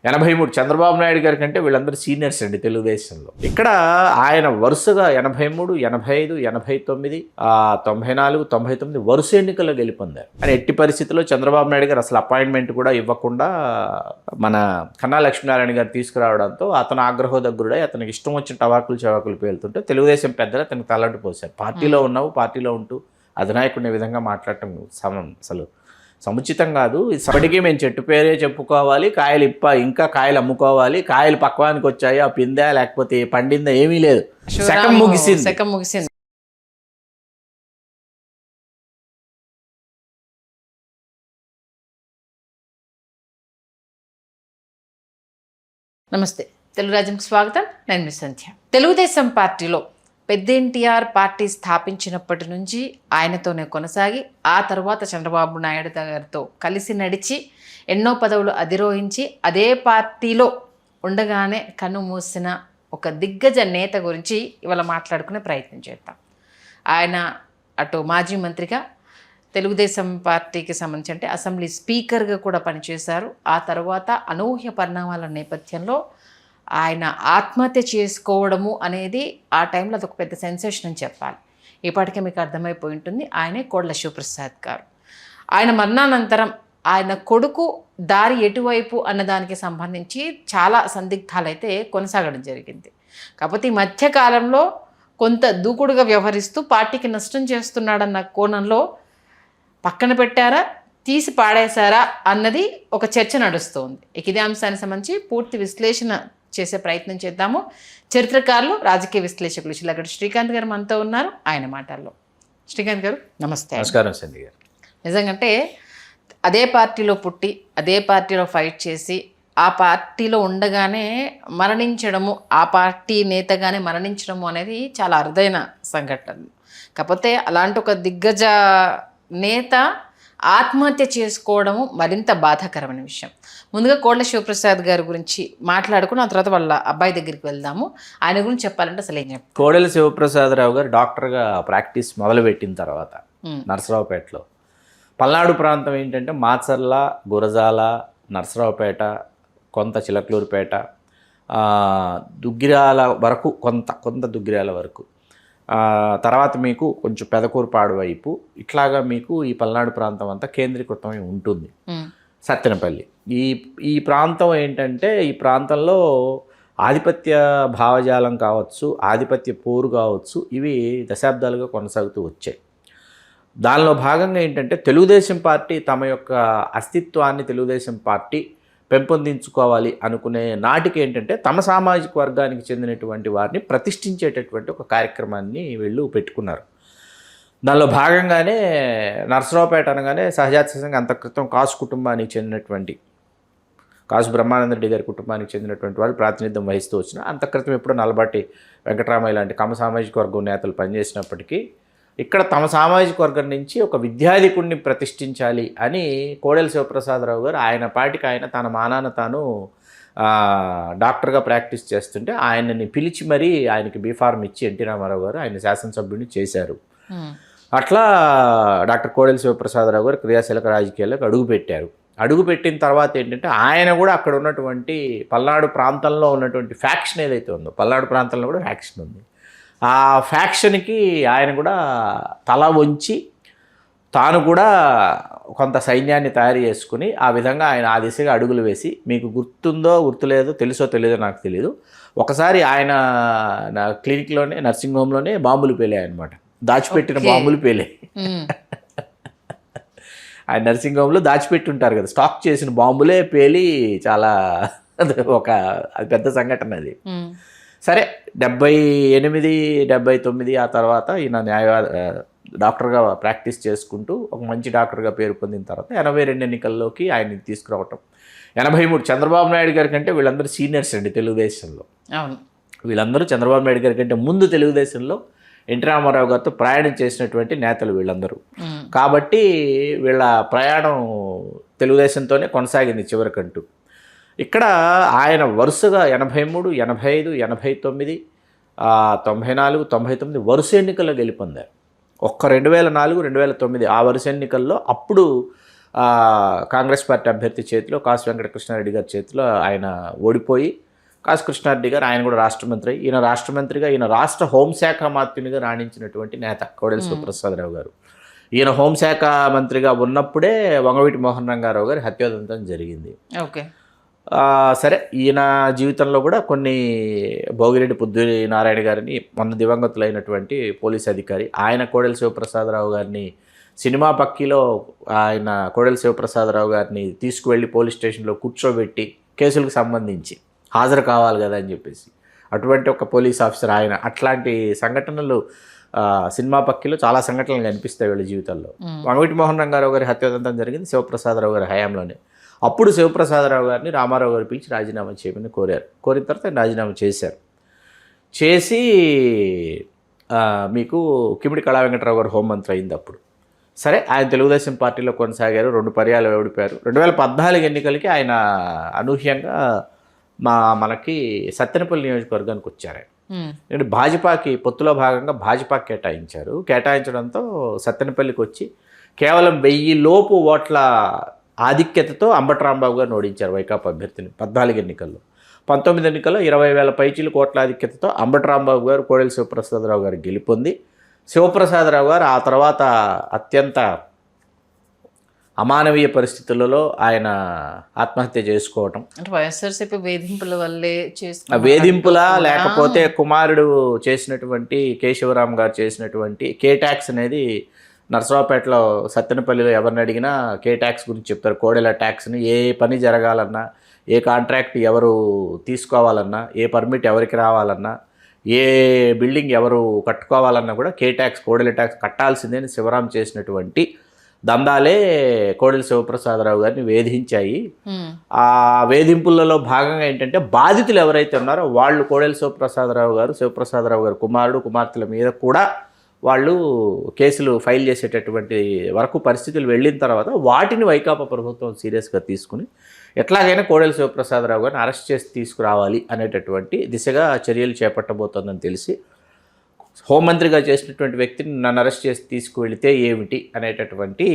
83 చంద్రబాబు నాయుడు గారి కంటే వీళ్ళందరూ సీనియర్స్ అండి తెలుగుదేశంలో. ఇక్కడ ఆయన వరుసగా 83, 85, 89, 94, 99 వరుస ఎన్నికల్లో గెలుపొందారు. అని ఎట్టి పరిస్థితుల్లో చంద్రబాబు నాయుడు గారు అసలు అపాయింట్మెంట్ కూడా ఇవ్వకుండా మన కన్నా లక్ష్మీనారాయణ గారు తీసుకురావడంతో అతను ఆగ్రహోదగ్రుడై అతనికి ఇష్టం వచ్చిన టవాకులు చవాకులు పేలుతుంటే తెలుగుదేశం పెద్దలు అతనికి తలంటు పోశారు. పార్టీలో ఉన్నావు, పార్టీలో ఉంటూ అధినాయకుడిని విధంగా మాట్లాడటం అసలు సముచితం కాదు. ఇప్పటికీ మేము చెట్టు పేరే చెప్పుకోవాలి, కాయలు ఇంకా కాయలు అమ్ముకోవాలి, కాయలు పక్వానికి వచ్చాయి, ఆ పిందా లేకపోతే పండిందా ఏమీ లేదు, శకం ముగిసింది. నమస్తే, తెలుగు రాజ్యంకి స్వాగతం. నేను మీ సంధ్య. తెలుగుదేశం పార్టీలో పెద్ద ఎన్టీఆర్ పార్టీ స్థాపించినప్పటి నుంచి ఆయనతోనే కొనసాగి ఆ తర్వాత చంద్రబాబు నాయుడు గారితో కలిసి నడిచి ఎన్నో పదవులు అధిరోహించి అదే పార్టీలో ఉండగానే కన్నుమూసిన ఒక దిగ్గజ నేత గురించి ఇవాళ మాట్లాడుకునే ప్రయత్నం చేద్దాం. ఆయన అటు మాజీ మంత్రిగా తెలుగుదేశం పార్టీకి సంబంధించి అంటే అసెంబ్లీ స్పీకర్గా కూడా పనిచేశారు. ఆ తర్వాత అనూహ్య పరిణామాల నేపథ్యంలో ఆయన ఆత్మహత్య చేసుకోవడము అనేది ఆ టైంలో అదొక పెద్ద సెన్సేషన్ అని చెప్పాలి. ఇప్పటికే మీకు అర్థమైపోయి ఉంటుంది. ఆయనే కోడెల శివప్రసాద్ గారు. ఆయన మరణానంతరం ఆయన కొడుకు దారి ఎటువైపు అన్నదానికి సంబంధించి చాలా సందిగ్ధాలు అయితే కొనసాగడం జరిగింది. కాకపోతే ఈ మధ్యకాలంలో కొంత దూకుడుగా వ్యవహరిస్తూ పార్టీకి నష్టం చేస్తున్నాడన్న కోణంలో పక్కన పెట్టారా, తీసి పాడేశారా అన్నది ఒక చర్చ నడుస్తుంది. ఇదే అంశానికి సంబంధించి పూర్తి విశ్లేషణ చేసే ప్రయత్నం చేద్దాము. చరిత్రకారులు, రాజకీయ విశ్లేషకులు శిలాగడ్డ శ్రీకాంత్ గారు మనతో ఉన్నారు. ఆయన మాటల్లో. శ్రీకాంత్ గారు నమస్తే. నమస్కారం సంధ్య గారు. నిజంగంటే అదే పార్టీలో పుట్టి అదే పార్టీలో ఫైట్ చేసి ఆ పార్టీలో ఉండగానే మరణించడము, ఆ పార్టీ నేతగానే మరణించడము అనేది చాలా అరుదైన సంఘటన. కాకపోతే అలాంటి ఒక దిగ్గజ నేత ఆత్మహత్య చేసుకోవడము మరింత బాధాకరమైన విషయం. ముందుగా కోడెల శివప్రసాద్ గారి గురించి మాట్లాడుకుని ఆ తర్వాత వాళ్ళ అబ్బాయి దగ్గరికి వెళ్దాము. ఆయన గురించి చెప్పాలంటే అసలు ఏం చెప్తారు? కోడెల శివప్రసాదరావు గారు డాక్టర్గా ప్రాక్టీస్ మొదలుపెట్టిన తర్వాత నరసరావుపేటలో, పల్నాడు ప్రాంతం ఏంటంటే మాచర్ల, గురజాల, నరసరావుపేట, కొంత చిలకలూరుపేట, దుగ్గిరాల వరకు, కొంత దుగ్గిరాల వరకు, తర్వాత మీకు కొంచెం పెదకూరుపాడు వైపు, ఇట్లాగా మీకు ఈ పల్నాడు ప్రాంతం అంతా కేంద్రీకృతమై ఉంటుంది. సత్తెనపల్లి ఈ ప్రాంతం ఏంటంటే, ఈ ప్రాంతంలో ఆధిపత్య భావజాలం కావచ్చు, ఆధిపత్య పోరు కావచ్చు, ఇవి దశాబ్దాలుగా కొనసాగుతూ వచ్చాయి. దానిలో భాగంగా ఏంటంటే తెలుగుదేశం పార్టీ తమ యొక్క అస్తిత్వాన్ని తెలుగుదేశం పార్టీ పెంపొందించుకోవాలి అనుకునే నాటికి ఏంటంటే తమ సామాజిక వర్గానికి చెందినటువంటి వారిని ప్రతిష్ఠించేటటువంటి ఒక కార్యక్రమాన్ని వీళ్ళు పెట్టుకున్నారు. దానిలో భాగంగానే నరసరావుపేట అనగానే సహజాతసిద్ధంగా అంత క్రితం కాసు కుటుంబానికి చెందినటువంటి కాసు బ్రహ్మానంద రెడ్డి గారి కుటుంబానికి చెందినటువంటి వాళ్ళు ప్రాతినిధ్యం వహిస్తూ వచ్చిన, అంత క్రితం ఎప్పుడో నల్లబాటి వెంకటరామయ్య లాంటి కమ సామాజిక వర్గం నేతలు పనిచేసినప్పటికీ ఇక్కడ తమ సామాజిక వర్గం నుంచి ఒక విద్యాధికుడిని ప్రతిష్ఠించాలి అని కోడెల శివప్రసాదరావు గారు ఆయన పాటికి ఆయన తన మానాన తాను డాక్టర్గా ప్రాక్టీస్ చేస్తుంటే ఆయనని పిలిచి మరీ ఆయనకి బీఫార్మ్ ఇచ్చి ఎన్టీ రామారావు గారు ఆయన శాసనసభ్యుడిని చేశారు. అట్లా డాక్టర్ కోడెల శివప్రసాదరావు గారు క్రియాశీలక రాజకీయాలకు అడుగుపెట్టారు. అడుగుపెట్టిన తర్వాత ఏంటంటే ఆయన కూడా అక్కడ ఉన్నటువంటి పల్నాడు ప్రాంతంలో ఉన్నటువంటి ఫ్యాక్షన్ ఏదైతే ఉందో, పల్నాడు ప్రాంతంలో కూడా ఫ్యాక్షన్ ఉంది, ఆ ఫ్యాక్షన్కి ఆయన కూడా తల వంచి తాను కూడా కొంత సైన్యాన్ని తయారు చేసుకుని ఆ విధంగా ఆయన ఆ దిశగా అడుగులు వేసి, మీకు గుర్తులేదో తెలుసో తెలియదో నాకు తెలియదు, ఒకసారి ఆయన నా క్లినిక్లోనే నర్సింగ్ హోమ్లోనే బాంబులు పేలాయి అనమాట. దాచిపెట్టిన బాంబులు పేలాయి. ఆయన నర్సింగ్ హోమ్లో దాచిపెట్టి ఉంటారు కదా, స్టాక్ చేసిన బాంబులే పేలి చాలా అది పెద్ద సంఘటన అది. సరే 78, 79 ఆ తర్వాత ఈయన డాక్టర్గా ప్రాక్టీస్ చేసుకుంటూ ఒక మంచి డాక్టర్గా పేరు పొందిన తర్వాత 82 ఎన్నికల్లోకి ఆయన్ని తీసుకురావటం. 83 చంద్రబాబు నాయుడు గారి కంటే వీళ్ళందరూ సీనియర్స్ అండి తెలుగుదేశంలో. వీళ్ళందరూ చంద్రబాబు నాయుడు గారి కంటే ముందు తెలుగుదేశంలో ఎన్టీ రామారావు గారితో ప్రయాణం చేసినటువంటి నేతలు వీళ్ళందరూ. కాబట్టి వీళ్ళ ప్రయాణం తెలుగుదేశంతోనే కొనసాగింది చివరికంటూ. ఇక్కడ ఆయన వరుసగా 83, 85, 89, 94, 99 వరుస ఎన్నికల్లో గెలుపొందారు. ఒక్క 2004, 2009 ఆ వరుస ఎన్నికల్లో అప్పుడు కాంగ్రెస్ పార్టీ అభ్యర్థి చేతిలో కాసు వెంకటకృష్ణారెడ్డి గారి చేతిలో ఆయన ఓడిపోయి కాసు కృష్ణారెడ్డి గారు ఆయన కూడా రాష్ట్ర మంత్రి, ఈయన రాష్ట్ర మంత్రిగా ఈయన రాష్ట్ర హోంశాఖ మంత్రిగా రాణించినటువంటి నేత కోడెల శివప్రసాదరావు గారు. ఈయన హోంశాఖ మంత్రిగా ఉన్నప్పుడే వంగవీటి మోహన్ రంగారావు గారి హత్యోదంతం జరిగింది. ఓకే, సరే ఈయన జీవితంలో కూడా కొన్ని భోగిరెడ్డి పుద్దురి నారాయణ గారిని మొన్న దివంగతులైనటువంటి పోలీస్ అధికారి ఆయన కోడెల శివప్రసాదరావు గారిని సినిమా పక్కీలో ఆయన కోడెల శివప్రసాదరావు గారిని తీసుకువెళ్ళి పోలీస్ స్టేషన్లో కూర్చోబెట్టి కేసులకు సంబంధించి హాజరు కావాలి కదా అని చెప్పేసి అటువంటి ఒక పోలీస్ ఆఫీసర్ ఆయన. అట్లాంటి సంఘటనలు సినిమా పక్కీలో చాలా సంఘటనలు కనిపిస్తాయి వీళ్ళ జీవితాల్లో. వంగవీటి మోహన్ రంగారావు గారి హత్యోదంతం జరిగింది శివప్రసాదరావు గారి హయాంలోనే. అప్పుడు శివప్రసాదరావు గారిని రామారావు గారు పిలిచి రాజీనామా చేయమని కోరారు. కోరిన తర్వాత ఆయన రాజీనామా చేశారు. చేసి మీకు కిమిడి కళా వెంకటరావు గారు హోంమంత్రి అయింది అప్పుడు. సరే ఆయన తెలుగుదేశం పార్టీలో కొనసాగారు, 2 పర్యాలు ఓడిపోయారు. 2014 ఎన్నికలకి ఆయన అనూహ్యంగా మనకి సత్తెనపల్లి నియోజకవర్గానికి వచ్చారు. ఆయన భాజపాకి పొత్తులో భాగంగా భాజపాకి కేటాయించారు. కేటాయించడంతో సత్తెనపల్లికి వచ్చి కేవలం 1000 లోపు ఓట్ల ఆధిక్యతతో అంబటి రాంబాబు గారిని ఓడించారు వైకాపా అభ్యర్థిని 14 ఎన్నికల్లో. 19 ఎన్నికల్లో 20,000 పైచీలు కోట్ల ఆధిక్యతతో అంబటి రాంబాబు గారు కోడెల శివప్రసాదరావు గారు గెలుపొంది శివప్రసాదరావు గారు ఆ తర్వాత అత్యంత అమానవీయ పరిస్థితులలో ఆయన ఆత్మహత్య చేసుకోవటం. అంటే వైఎస్ఆర్సీపీ వేధింపుల వల్లే వేధింపులా లేకపోతే కుమారుడు చేసినటువంటి కేశవరామ్ గారు చేసినటువంటి కే ట్యాక్స్ అనేది నర్సరావుపేటలో సత్తెనపల్లిలో ఎవరిని అడిగినా కే ట్యాక్స్ గురించి చెప్తారు. కోడెల ట్యాక్స్ని ఏ పని జరగాలన్నా, ఏ కాంట్రాక్ట్ ఎవరు తీసుకోవాలన్నా, ఏ పర్మిట్ ఎవరికి రావాలన్నా, ఏ బిల్డింగ్ ఎవరు కట్టుకోవాలన్నా కూడా కే ట్యాక్స్ కోడెల ట్యాక్స్ కట్టాల్సిందే అని శివరాం చేసినటువంటి దందాలే కోడెల శివప్రసాదరావు గారిని వేధించాయి. ఆ వేధింపులలో భాగంగా ఏంటంటే బాధితులు ఎవరైతే ఉన్నారో వాళ్ళు కోడెల శివప్రసాదరావు గారు కుమారుడు కుమార్తెల మీద కూడా వాళ్ళు కేసులు ఫైల్ చేసేటటువంటి వరకు పరిస్థితులు వెళ్ళిన తర్వాత వాటిని వైకాపా ప్రభుత్వం సీరియస్గా తీసుకుని ఎట్లాగైనా కోడెల శివప్రసాదరావు గారిని అరెస్ట్ చేసి తీసుకురావాలి అనేటటువంటి దిశగా చర్యలు చేపట్టబోతోందని తెలిసి హోంమంత్రిగా చేసినటువంటి వ్యక్తిని నన్ను అరెస్ట్ చేసి తీసుకువెళితే ఏమిటి అనేటటువంటి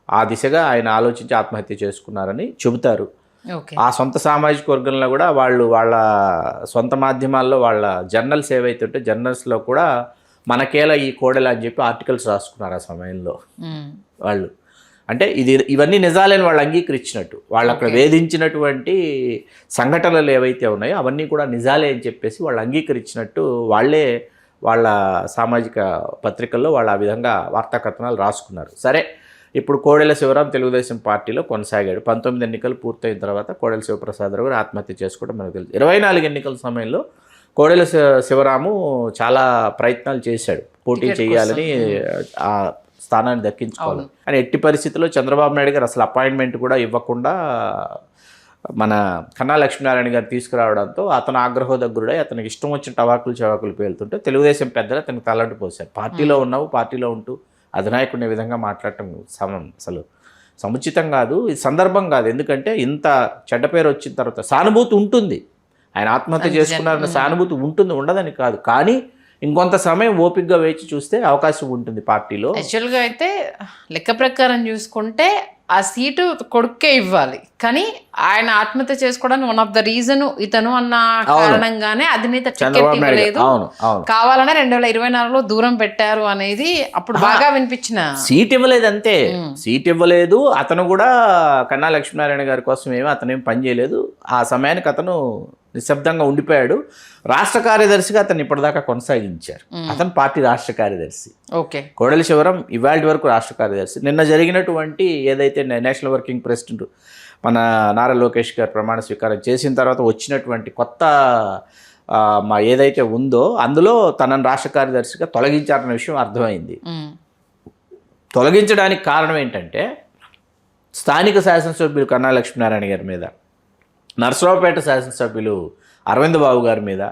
ఆ దిశగా ఆయన ఆలోచించి ఆత్మహత్య చేసుకున్నారని చెబుతారు. ఆ సొంత సామాజిక వర్గంలో కూడా వాళ్ళ సొంత మాధ్యమాల్లో వాళ్ళ జర్నల్స్ ఏవైతే ఉంటే జర్నల్స్లో కూడా మనకేలా ఈ కోడెల అని చెప్పి ఆర్టికల్స్ రాసుకున్నారు ఆ సమయంలో వాళ్ళు. అంటే ఇవన్నీ నిజాలని వాళ్ళు అంగీకరించినట్టు, వాళ్ళు అక్కడ వేధించినటువంటి సంఘటనలు ఏవైతే ఉన్నాయో అవన్నీ కూడా నిజాలే అని చెప్పేసి వాళ్ళు అంగీకరించినట్టు వాళ్ళే వాళ్ళ సామాజిక పత్రికల్లో వాళ్ళు ఆ విధంగా వార్తా కథనాలు రాసుకున్నారు. సరే ఇప్పుడు కోడెల శివరాం తెలుగుదేశం పార్టీలో కొనసాగాడు. 19 ఎన్నికలు పూర్తయిన తర్వాత కోడెల శివప్రసాదరావు గారు ఆత్మహత్య చేసుకోవడం మనకు తెలుసు. 24 ఎన్నికల సమయంలో కోడెల శివరాము చాలా ప్రయత్నాలు చేశాడు పోటీ చేయాలని, ఆ స్థానాన్ని దక్కించుకోవాలి అని. ఎట్టి పరిస్థితుల్లో చంద్రబాబు నాయుడు గారు అసలు అపాయింట్మెంట్ కూడా ఇవ్వకుండా మన కన్నా లక్ష్మీనారాయణ గారు తీసుకురావడంతో అతను ఆగ్రహోదగ్రుడై అతనికి ఇష్టం వచ్చిన టవాకులు చవాకులు పేలుతుంటే తెలుగుదేశం పెద్దలు అతనికి తలంటి పోశారు. పార్టీలో ఉన్నావు, పార్టీలో ఉంటూ అధినాయకుడిని విధంగా మాట్లాడటం అసలు సముచితం కాదు, ఇది సందర్భం కాదు. ఎందుకంటే ఇంత చెడ్డ పేరు వచ్చిన తర్వాత సానుభూతి ఉంటుంది, ఆయన ఆత్మహత్య చేసుకున్నారన్న సానుభూతి ఉంటుంది, ఉండదని కాదు. కానీ ఇంకొంత సమయం ఓపికగా వేచి చూస్తే అవకాశం ఉంటుంది పార్టీలో. యాక్చువల్గా అయితే లెక్క ప్రకారం చూసుకుంటే ఆ సీటు కొడుకే ఇవ్వాలి, కానీ ఆయన ఆత్మహత్య చేసుకోవడానికి వన్ ఆఫ్ ద రీజన్ ఇతను అన్న కారణంగానే అధినేత టికెట్ ఇవ్వలేదు, కావాలనే 2024లో దూరం పెట్టారు అనేది అప్పుడు బాగా వినిపించిన. సీట్ ఇవ్వలేదు అంతే, సీట్ ఇవ్వలేదు. అతను కూడా కన్నా లక్ష్మీనారాయణ గారి కోసం అతనేం పని చేయలేదు. ఆ సమయానికి అతను నిశ్శబ్దంగా ఉండిపోయాడు. రాష్ట్ర కార్యదర్శిగా అతను ఇప్పటిదాకా కొనసాగించారు. అతను పార్టీ రాష్ట్ర కార్యదర్శి. ఓకే, కోడెల శివరాం ఇవాళ వరకు రాష్ట్ర కార్యదర్శి. నిన్న జరిగినటువంటి ఏదైతే నేషనల్ వర్కింగ్ ప్రెసిడెంట్ మన నారా లోకేష్ గారు ప్రమాణ స్వీకారం చేసిన తర్వాత వచ్చినటువంటి కొత్త ఏదైతే ఉందో అందులో తనను రాష్ట్ర కార్యదర్శిగా తొలగించారన్న విషయం అర్థమైంది. తొలగించడానికి కారణం ఏంటంటే స్థానిక శాసనసభ్యులు కన్నా లక్ష్మీనారాయణ గారి మీద, నర్సరావుపేట శాసనసభ్యులు అరవింద్ బాబు గారి మీద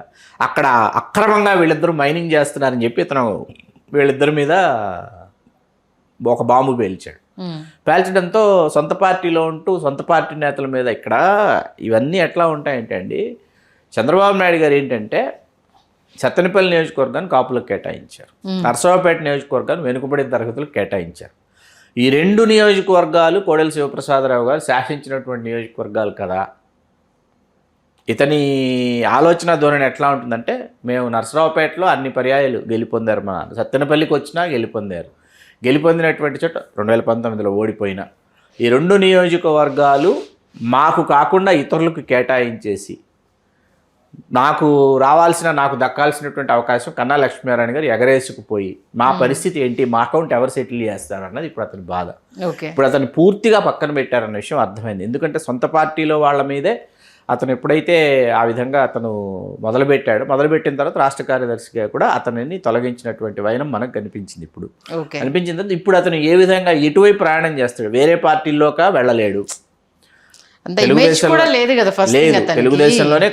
అక్కడ అక్రమంగా వీళ్ళిద్దరూ మైనింగ్ చేస్తున్నారని చెప్పి ఇతను వీళ్ళిద్దరి మీద ఒక బాంబు పేల్చాడు. పేల్చడంతో సొంత పార్టీలో ఉంటూ సొంత పార్టీ నేతల మీద ఇక్కడ ఇవన్నీ ఎట్లా ఉంటాయంటే అండి, చంద్రబాబు నాయుడు గారు ఏంటంటే సత్తెనపల్లి నియోజకవర్గాన్ని కాపులకు కేటాయించారు, నర్సరావుపేట నియోజకవర్గాన్ని వెనుకబడిన తరగతులకు కేటాయించారు. ఈ 2 నియోజకవర్గాలు కోడెల శివప్రసాదరావు గారు శాసించినటువంటి నియోజకవర్గాలు కదా. ఇతని ఆలోచన ధోరణి ఎట్లా ఉంటుందంటే, మేము నరసరావుపేటలో అన్ని పర్యాయాలు గెలుపొందారు, మా సత్తెనపల్లికి వచ్చినా గెలుపొందారు, గెలుపొందినటువంటి చోట 2019లో ఓడిపోయినా ఈ 2 నియోజకవర్గాలు మాకు కాకుండా ఇతరులకు కేటాయించేసి నాకు దక్కాల్సినటువంటి అవకాశం కన్నా లక్ష్మీనారాయణ గారు ఎగరేసుకుపోయి మా పరిస్థితి ఏంటి, మా అకౌంట్ ఎవరు సెటిల్ చేస్తారన్నది ఇప్పుడు అతని బాధ. ఇప్పుడు అతను పూర్తిగా పక్కన పెట్టారన్న విషయం అర్థమైంది. ఎందుకంటే సొంత పార్టీలో వాళ్ళ మీదే అతను ఎప్పుడైతే ఆ విధంగా అతను మొదలుపెట్టిన తర్వాత రాష్ట్ర కార్యదర్శిగా కూడా అతనిని తొలగించినటువంటి వైనం మనకు కనిపించింది. కనిపించిన తర్వాత ఇప్పుడు అతను ఏ విధంగా ఎటువైపు ప్రయాణం చేస్తాడు, వేరే పార్టీల్లోకి వెళ్ళలేడు, తెలుగుదేశంలోనే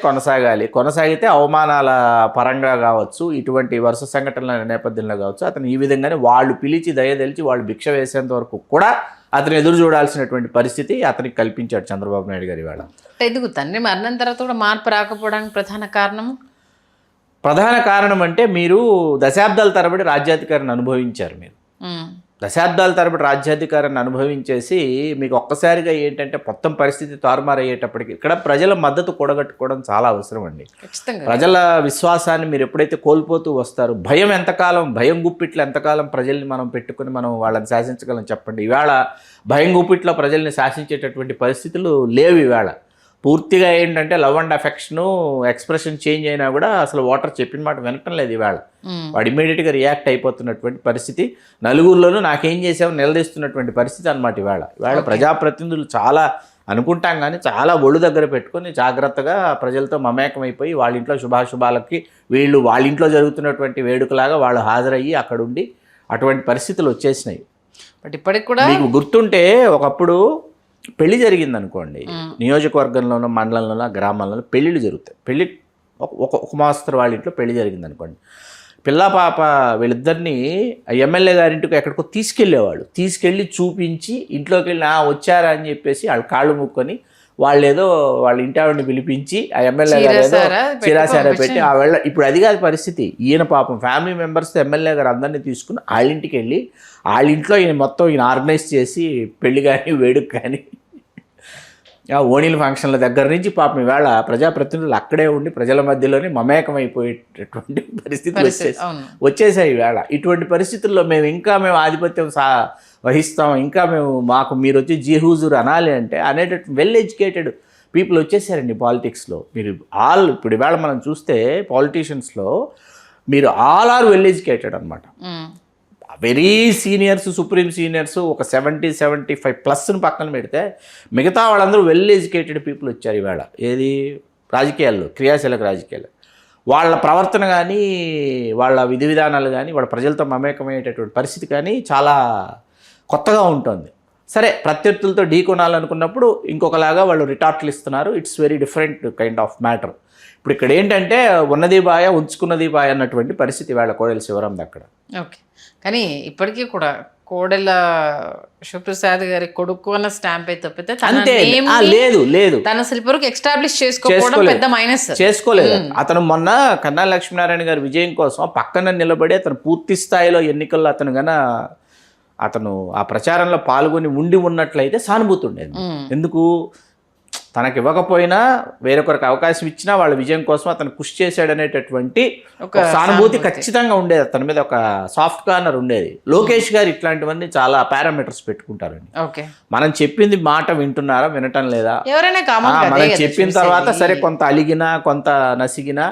కొనసాగితే అవమానాల పరంగా కావచ్చు, ఇటువంటి వరుస సంఘటనల నేపథ్యంలో కావచ్చు, అతను ఈ విధంగానే వాళ్ళు పిలిచి దయదలిచి వాళ్ళు భిక్ష వేసేంత వరకు కూడా అతను ఎదురు చూడాల్సినటువంటి పరిస్థితి అతనికి కల్పించాడు చంద్రబాబు నాయుడు గారు ఇవాళ. ఎందుకు తండ్రి మరణం తర్వాత కూడా మార్పు రాకపోవడానికి ప్రధాన కారణం అంటే మీరు దశాబ్దాల తరబడి రాజ్యాధికారాన్ని అనుభవించారు. దశాబ్దాల తరబడి రాజ్యాధికారాన్ని అనుభవించేసి మీకు ఒక్కసారిగా ఏంటంటే మొత్తం పరిస్థితి తారుమారయ్యేటప్పటికి ఇక్కడ ప్రజల మద్దతు కూడగట్టుకోవడం చాలా అవసరం అండి. ప్రజల విశ్వాసాన్ని మీరు ఎప్పుడైతే కోల్పోతూ వస్తారు, భయం గుప్పిట్లో ఎంతకాలం ప్రజల్ని మనం పెట్టుకుని మనం వాళ్ళని శాసించగలం చెప్పండి. ఇవాళ భయం గుప్పిట్లో ప్రజల్ని శాసించేటటువంటి పరిస్థితులు లేవు. ఇవాళ పూర్తిగా ఏంటంటే love and affection expression change అయినా కూడా అసలు ఓటర్ చెప్పిన మాట వినటం లేదు. ఇవాళ వాడు ఇమీడియట్గా రియాక్ట్ అయిపోతున్నటువంటి పరిస్థితి, నలుగురిలోనూ నాకేం చేసావు నిలదీస్తున్నటువంటి పరిస్థితి అన్నమాట. ఇవాళ ప్రజాప్రతినిధులు చాలా అనుకుంటాం కానీ చాలా ఒళ్ళు దగ్గర పెట్టుకొని జాగ్రత్తగా ప్రజలతో మమేకమైపోయి వాళ్ళ ఇంట్లో శుభాశుభాలకి వాళ్ళ ఇంట్లో జరుగుతున్నటువంటి వేడుకలాగా వాళ్ళు హాజరయ్యి అక్కడుండి అటువంటి పరిస్థితులు వచ్చేసినాయి. బట్ ఇప్పటికి కూడా మీకు గుర్తుంటే ఒకప్పుడు పెళ్లి జరిగింది అనుకోండి, నియోజకవర్గంలోనో మండలంలోనో గ్రామాల్లోనో పెళ్ళిళ్ళు జరుగుతాయి. ఒక మాస్తరు వాళ్ళ ఇంట్లో పెళ్లి జరిగింది అనుకోండి, పిల్ల పాప వీళ్ళిద్దరినీ ఎమ్మెల్యే గారింటికి ఎక్కడికో తీసుకెళ్ళి చూపించి ఇంట్లోకి వెళ్ళి వచ్చారా అని చెప్పేసి వాళ్ళ కాళ్ళు ముక్కొని వాళ్ళ ఇంటి ఆవిడని పిలిపించి ఆ ఎమ్మెల్యే గారు ఏదో చిరాసారా పెట్టి ఇప్పుడు అది కాదు పరిస్థితి. ఈయన పాపం ఫ్యామిలీ మెంబర్స్ ఎమ్మెల్యే గారు అందరినీ తీసుకుని వాళ్ళ ఇంటికి వెళ్ళి వాళ్ళ ఇంట్లో ఈయన ఆర్గనైజ్ చేసి పెళ్లి కానీ వేడుక కానీ ఓణీల ఫంక్షన్ల దగ్గర నుంచి పాపం ఇవాళ ప్రజాప్రతినిధులు అక్కడే ఉండి ప్రజల మధ్యలోనే మమేకమైపోయేటటువంటి పరిస్థితులు వచ్చేసాయి ఇవాళ. ఇటువంటి పరిస్థితుల్లో మేము ఆధిపత్యం వహిస్తాం, ఇంకా మీరు వచ్చి జీహూజూర్ అనాలి అంటే అనేటటువంటి వెల్ ఎడ్యుకేటెడ్ పీపుల్ వచ్చేసారండి పాలిటిక్స్లో. ఇప్పుడు ఇవాళ మనం చూస్తే పాలిటీషియన్స్లో మీరు ఆల్ ఆర్ వెల్ ఎడ్యుకేటెడ్ అనమాట. వెరీ సీనియర్స్, సుప్రీం సీనియర్స్ ఒక 70-75+ పక్కన పెడితే మిగతా వాళ్ళందరూ వెల్ ఎడ్యుకేటెడ్ పీపుల్ వచ్చారు ఇవాళ. ఏది రాజకీయాల్లో, క్రియాశీలక రాజకీయాలు. వాళ్ళ ప్రవర్తన కానీ వాళ్ళ విధి విధానాలు కానీ వాళ్ళ ప్రజలతో మమేకమయ్యేటటువంటి పరిస్థితి కానీ చాలా కొత్తగా ఉంటుంది. సరే, ప్రత్యర్థులతో ఢీకొనాలనుకున్నప్పుడు ఇంకొకలాగా వాళ్ళు రిటార్ట్లు ఇస్తున్నారు. It's very different kind of matter. ఇప్పుడు ఇక్కడ ఏంటంటే ఉన్నది బాయ ఉంచుకున్నది బాయ అన్నటువంటి పరిస్థితి వాళ్ళ కోడెల శివరాంది అక్కడ. ఓకే, కానీ ఇప్పటికీ కూడా కోడెల శివప్రసాద్ గారి కొడుకు అన్న స్టాంప్ అయితే తప్పితే లేదు తన అసలు ఎస్టాబ్లిష్ చేసుకోవడం పెద్ద మైనస్ చేసుకోలేదు. అతను మొన్న కన్నా లక్ష్మీనారాయణ గారి విజయం కోసం పక్కన నిలబడి అతను పూర్తి స్థాయిలో ఎన్నికల్లో అతను ఆ ప్రచారంలో పాల్గొని ఉన్నట్లయితే సానుభూతి ఉండేది. ఎందుకు తనకి ఇవ్వకపోయినా వేరొకరికి అవకాశం ఇచ్చినా వాళ్ళ విజయం కోసం అతను కృషి చేశాడనేటటువంటి ఒక సానుభూతి ఖచ్చితంగా ఉండేది. అతని మీద ఒక సాఫ్ట్ కార్నర్ ఉండేది. లోకేష్ గారు ఇట్లాంటివన్నీ చాలా పారామీటర్స్ పెట్టుకుంటారండి. మనం చెప్పింది మాట వింటున్నారా, వినటం లేదా, మనం చెప్పిన తర్వాత సరే కొంత అలిగినా కొంత నసిగినా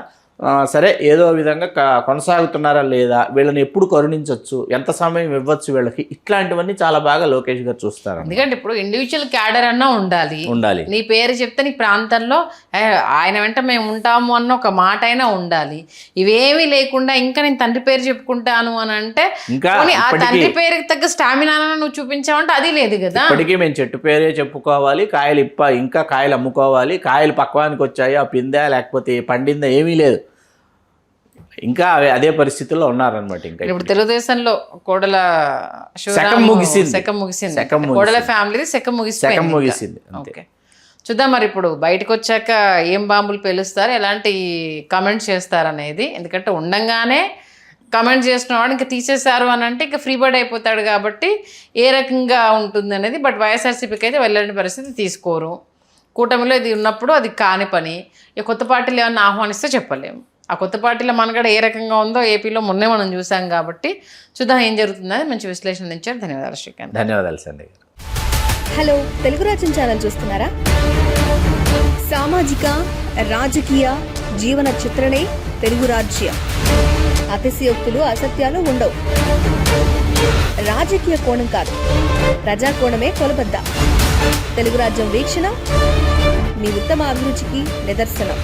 సరే ఏదో విధంగా కొనసాగుతున్నారా లేదా, వీళ్ళని ఎప్పుడు కరుణించవచ్చు, ఎంత సమయం ఇవ్వచ్చు వీళ్ళకి, ఇట్లాంటివన్నీ చాలా బాగా లోకేష్ గారు చూస్తారు. ఎందుకంటే ఇప్పుడు ఇండివిజువల్ క్యాడర్ అన్నా ఉండాలి. నీ పేరు చెప్తే నీ ప్రాంతంలో ఆయన వెంట మేము ఉంటాము అన్న ఒక మాట అయినా ఉండాలి. ఇవేమీ లేకుండా ఇంకా నేను తండ్రి పేరు చెప్పుకుంటాను అని అంటే ఆ తండ్రి పేరుకి తగ్గ స్టామినా నువ్వు చూపించావంటే అది లేదు కదా. ఇప్పటికీ మేము చెట్టు పేరే చెప్పుకోవాలి, ఇంకా కాయలు అమ్ముకోవాలి, కాయలు పక్వానికి వచ్చాయి ఆ పిందా లేకపోతే పండిందా ఏమీ లేదు, ఇంకా అదే పరిస్థితుల్లో ఉన్నారనమాట. ఇంకా ఇప్పుడు తెలుగుదేశంలో కోడల శకం ముగిసింది, కోడల ఫ్యామిలీ శకం ముగిసింది. ఓకే, చూద్దాం మరి ఇప్పుడు బయటకు వచ్చాక ఏం బాంబులు పేలుస్తారు, ఎలాంటి కామెంట్స్ చేస్తారనేది. ఎందుకంటే ఉండంగానే కమెంట్ చేసిన వాడు ఇంకా తీసేశారు అని అంటే ఇంకా ఫ్రీ బర్డ్ అయిపోతాడు కాబట్టి ఏ రకంగా ఉంటుంది అనేది. బట్ వైఎస్ఆర్సీపీకి అయితే వెళ్ళని పరిస్థితి తీసుకోరు. కూటమిలో ఇది ఉన్నప్పుడు అది కాని పని. ఇక కొత్త పార్టీలు ఏమన్నా ఆహ్వానిస్తే చెప్పలేము. ఆ కొత్త పార్టీలో మనగడ ఏ రకంగా ఉందో ఏపీలో మొన్నే మనం చూసాం కాబట్టి చూద్దాం ఏం జరుగుతుందని మంచి విశ్లేషణ ఇచ్చారు. ధన్యవాదాలు శ్రీకాంత్. ధన్యవాదాలు సంధ్య గారు. హలో, తెలుగు రాజ్యం ఛానల్ చూస్తున్నారా? సామాజిక రాజకీయ జీవన చిత్రణే తెలుగు రాజ్యం. అతిశయోక్తులు అసత్యాలు ఉండవు. రాజకీయ కోణం కాదు, ప్రజా కోణమే కొలబద్ద. తెలుగు రాజ్యం వీక్షణ మీ ఉత్తమ అభిరుచికి నిదర్శనం.